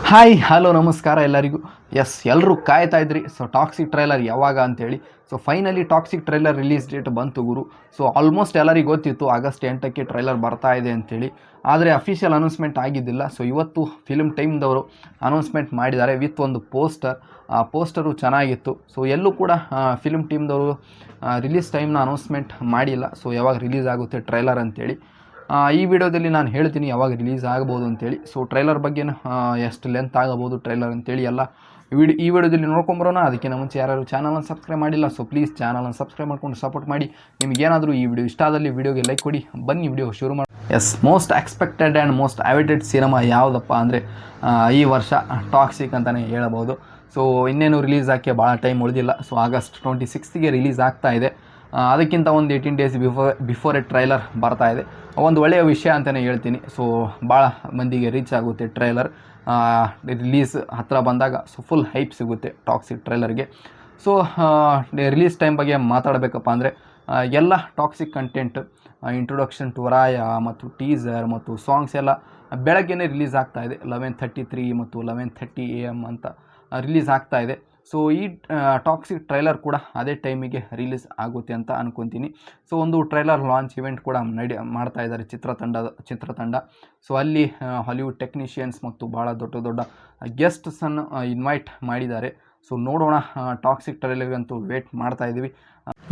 Hi hello ನಮಸ್ಕಾರ ಎಲ್ಲರಿಗೂ. ಎಲ್ಲರೂ ಕಾಯ್ತಾ ಇದ್ರಿ ಸೊ ಟಾಕ್ಸಿಕ್ ಟ್ರೈಲರ್ ಯಾವಾಗ ಅಂತೇಳಿ. So finally toxic trailer release date ಬಂತು ಗುರು. ಸೊ ಆಲ್ಮೋಸ್ಟ್ ಎಲ್ಲರಿಗೂ ಗೊತ್ತಿತ್ತು ಆಗಸ್ಟ್ 8ಕ್ಕೆ ಟ್ರೈಲರ್ ಬರ್ತಾ ಇದೆ ಅಂತೇಳಿ, ಆದರೆ ಅಫಿಷಿಯಲ್ ಅನೌನ್ಸ್ಮೆಂಟ್ ಆಗಿದ್ದಿಲ್ಲ. ಸೊ ಇವತ್ತು ಫಿಲ್ಮ್ ಟೈಮ್ದವರು ಅನೌನ್ಸ್ಮೆಂಟ್ ಮಾಡಿದ್ದಾರೆ ವಿತ್ ಒಂದು ಪೋಸ್ಟರ್. ಆ ಪೋಸ್ಟರು ಚೆನ್ನಾಗಿತ್ತು. ಸೊ ಎಲ್ಲೂ ಕೂಡ ಫಿಲ್ಮ್ ಟೀಮ್ದವರು ರಿಲೀಸ್ ಟೈಮ್ನ ಅನೌನ್ಸ್ಮೆಂಟ್ ಮಾಡಿಲ್ಲ. ಸೊ ಯಾವಾಗ ರಿಲೀಸ್ ಆಗುತ್ತೆ ಟ್ರೈಲರ್ ಅಂತೇಳಿ ಈ ವಿಡಿಯೋದಲ್ಲಿ ನಾನು ಹೇಳ್ತೀನಿ ಯಾವಾಗ ರಿಲೀಸ್ ಆಗ್ಬೋದು ಅಂತೇಳಿ. ಸೊ ಟ್ರೈಲರ್ ಬಗ್ಗೆ ಎಷ್ಟು ಲೆಂತ್ ಆಗಬಹುದು ಟ್ರೈಲರ್ ಅಂತೇಳಿ ಎಲ್ಲ ಈ ವಿಡಿಯೋದಲ್ಲಿ ನೋಡ್ಕೊಂಬರೋಣ. ಅದಕ್ಕಿಂತ ಮುಂಚೆ ಯಾರು ಚಾನಲ್ನ ಸಬ್ಸ್ಕ್ರೈಬ್ ಮಾಡಿಲ್ಲ ಸೊ ಪ್ಲೀಸ್ ಚಾನಲ್ನ ಸಬ್ಸ್ಕ್ರೈಬ್ ಮಾಡ್ಕೊಂಡು ಸಪೋರ್ಟ್ ಮಾಡಿ. ನಿಮಗೇನಾದರೂ ಈ ವಿಡಿಯೋ ಇಷ್ಟ ಆದಲ್ಲಿ ವಿಡಿಯೋಗೆ ಲೈಕ್ ಕೊಡಿ. ಬನ್ನಿ ವಿಡಿಯೋ ಶುರು ಮಾಡಿ. Most expected and most awaited cinema ಯಾವುದಪ್ಪ ಅಂದರೆ ಈ ವರ್ಷ ಟಾಕ್ಸಿಕ್ ಅಂತಲೇ ಹೇಳಬಹುದು. ಸೊ ಇನ್ನೇನು ರಿಲೀಸ್ ಆಗಿ ಭಾಳ ಟೈಮ್ ಉಳಿದಿಲ್ಲ. ಸೊ ಆಗಸ್ಟ್ 26ಗೆ ರಿಲೀಸ್ ಆಗ್ತಾ ಇದೆ. ಅದಕ್ಕಿಂತ ಒಂದು 18 ಡೇಸ್ ಬಿಫೋರ್ ಎ ಟ್ರೈಲರ್ ಬರ್ತಾ ಇದೆ. ಒಂದು ಒಳ್ಳೆಯ ವಿಷಯ ಅಂತಲೇ ಹೇಳ್ತೀನಿ. ಸೊ ಭಾಳ ಮಂದಿಗೆ ರೀಚ್ ಆಗುತ್ತೆ ಟ್ರೈಲರ್. ರಿಲೀಸ್ ಹತ್ತಿರ ಬಂದಾಗ ಸೊ ಫುಲ್ ಹೈಪ್ ಸಿಗುತ್ತೆ ಟಾಕ್ಸಿಕ್ ಟ್ರೈಲರ್ಗೆ. ಸೊ ರಿಲೀಸ್ ಟೈಮ್ ಬಗ್ಗೆ ಮಾತಾಡಬೇಕಪ್ಪ ಅಂದರೆ ಎಲ್ಲ ಟಾಕ್ಸಿಕ್ ಕಂಟೆಂಟ್ ಇಂಟ್ರೊಡಕ್ಷನ್ ಟು ರಾಯ ಮತ್ತು ಟೀಸರ್ ಮತ್ತು ಸಾಂಗ್ಸ್ ಎಲ್ಲ ಬೆಳಗ್ಗೆನೇ ರಿಲೀಸ್ ಆಗ್ತಾ ಇದೆ. 11:33 ಮತ್ತು 11:30 AM ಅಂತ ರಿಲೀಸ್ ಆಗ್ತಾ ಇದೆ. ಸೊ ಈ ಟಾಕ್ಸಿಕ್ ಟ್ರೈಲರ್ ಕೂಡ ಅದೇ ಟೈಮಿಗೆ ರಿಲೀಸ್ ಆಗುತ್ತೆ ಅಂತ ಅನ್ಕೊತೀನಿ. ಸೊ ಒಂದು ಟ್ರೈಲರ್ ಲಾಂಚ್ ಇವೆಂಟ್ ಕೂಡ ಮಾಡ್ತಾ ಇದ್ದಾರೆ ಚಿತ್ರತಂಡ. ಸೊ ಅಲ್ಲಿ ಹಾಲಿವುಡ್ ಟೆಕ್ನಿಷಿಯನ್ಸ್ ಮತ್ತು ಭಾಳ ದೊಡ್ಡ ಗೆಸ್ಟ್ಸನ್ನು ಇನ್ವೈಟ್ ಮಾಡಿದ್ದಾರೆ. ಸೊ ನೋಡೋಣ, ಟಾಕ್ಸಿಕ್ ಟ್ರೈಲರ್ಗಂತೂ ವೇಟ್ ಮಾಡ್ತಾ ಇದ್ದೀವಿ.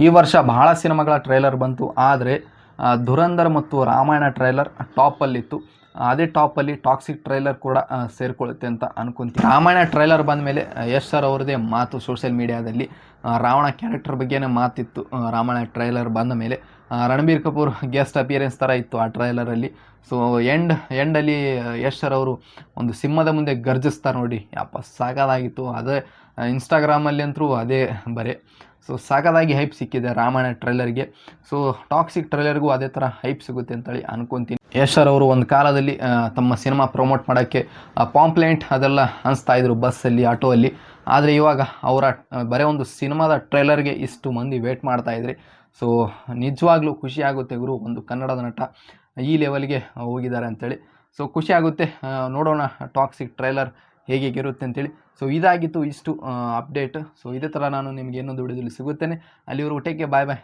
ಈ ವರ್ಷ ಬಹಳ ಸಿನಿಮಾಗಳ ಟ್ರೈಲರ್ ಬಂತು, ಆದರೆ ಧುರಂಧರ್ ಮತ್ತು ರಾಮಾಯಣ ಟ್ರೈಲರ್ ಟಾಪಲ್ಲಿತ್ತು. ಅದೇ ಟಾಪಲ್ಲಿ ಟಾಕ್ಸಿಕ್ ಟ್ರೈಲರ್ ಕೂಡ ಸೇರಿಕೊಳ್ಳುತ್ತೆ ಅಂತ ಅನ್ಕೊಂತೀನಿ. ರಾಮಾಯಣ ಟ್ರೈಲರ್ ಬಂದ ಮೇಲೆ ಯಶ್ ಸರ್ ಅವ್ರದ್ದೇ ಮಾತು ಸೋಷಿಯಲ್ ಮೀಡಿಯಾದಲ್ಲಿ. ರಾವಣ ಕ್ಯಾರೆಕ್ಟರ್ ಬಗ್ಗೆನೇ ಮಾತಿತ್ತು ರಾಮಾಯಣ ಟ್ರೈಲರ್ ಬಂದ ಮೇಲೆ. ರಣಬೀರ್ ಕಪೂರ್ ಗೆಸ್ಟ್ ಅಪಿಯರೆನ್ಸ್ ಥರ ಇತ್ತು ಆ ಟ್ರೈಲರಲ್ಲಿ. ಸೊ ಎಂಡಲ್ಲಿ ಯಶ್ ಸರ್ ಅವರು ಒಂದು ಸಿಂಹದ ಮುಂದೆ ಗರ್ಜಿಸ್ತಾರೆ ನೋಡಿ, ಸಾಕಾಗಿತ್ತು. ಅದೇ ಇನ್ಸ್ಟಾಗ್ರಾಮಲ್ಲಿ ಅಂತೂ ಅದೇ ಬರೇ. ಸೊ ಸಾಕಾಗಿ ಹೈಪ್ ಸಿಕ್ಕಿದೆ ರಾಮಾಯಣ ಟ್ರೈಲರ್ಗೆ. ಸೊ ಟಾಕ್ಸಿಕ್ ಟ್ರೈಲರ್ಗೂ ಅದೇ ಥರ ಹೈಪ್ ಸಿಗುತ್ತೆ ಅಂತೇಳಿ ಅನ್ಕೊತೀನಿ. ಯಶ್ ಸರ್ ಅವರು ಒಂದು ಕಾಲದಲ್ಲಿ ತಮ್ಮ ಸಿನಿಮಾ ಪ್ರಮೋಟ್ ಮಾಡೋಕ್ಕೆ ಪಾಂಪ್ಲೆಂಟ್ ಅದೆಲ್ಲ ಅನಿಸ್ತಾಯಿದ್ರು ಬಸ್ಸಲ್ಲಿ, ಆಟೋಲ್ಲಿ. ಆದರೆ ಇವಾಗ ಅವರ ಬರೀ ಒಂದು ಸಿನಿಮಾದ ಟ್ರೈಲರ್ಗೆ ಇಷ್ಟು ಮಂದಿ ವೇಟ್ ಮಾಡ್ತಾಯಿದ್ರಿ. ಸೊ ನಿಜವಾಗ್ಲೂ ಖುಷಿ ಆಗುತ್ತೆ ಗುರು, ಒಂದು ಕನ್ನಡದ ನಟ ಈ ಲೆವೆಲ್ಗೆ ಹೋಗಿದ್ದಾರೆ ಅಂಥೇಳಿ. ಸೊ ಖುಷಿ ಆಗುತ್ತೆ. ನೋಡೋಣ ಟಾಕ್ಸಿಕ್ ಟ್ರೈಲರ್ ಹೇಗಿರುತ್ತೆ ಅಂತೇಳಿ. ಸೊ ಇದಾಗಿತ್ತು ಇಷ್ಟು ಅಪ್ಡೇಟ್. ಸೊ ಇದೇ ಥರ ನಾನು ನಿಮಗೆ ಇನ್ನೊಂದು ವಿಡಿಯೋದಲ್ಲಿ ಸಿಗುತ್ತೇನೆ. ಅಲ್ಲಿವರೆಗೂ ಟೇಕ್ ಕೇರ್, ಬಾಯ್ ಬಾಯ್.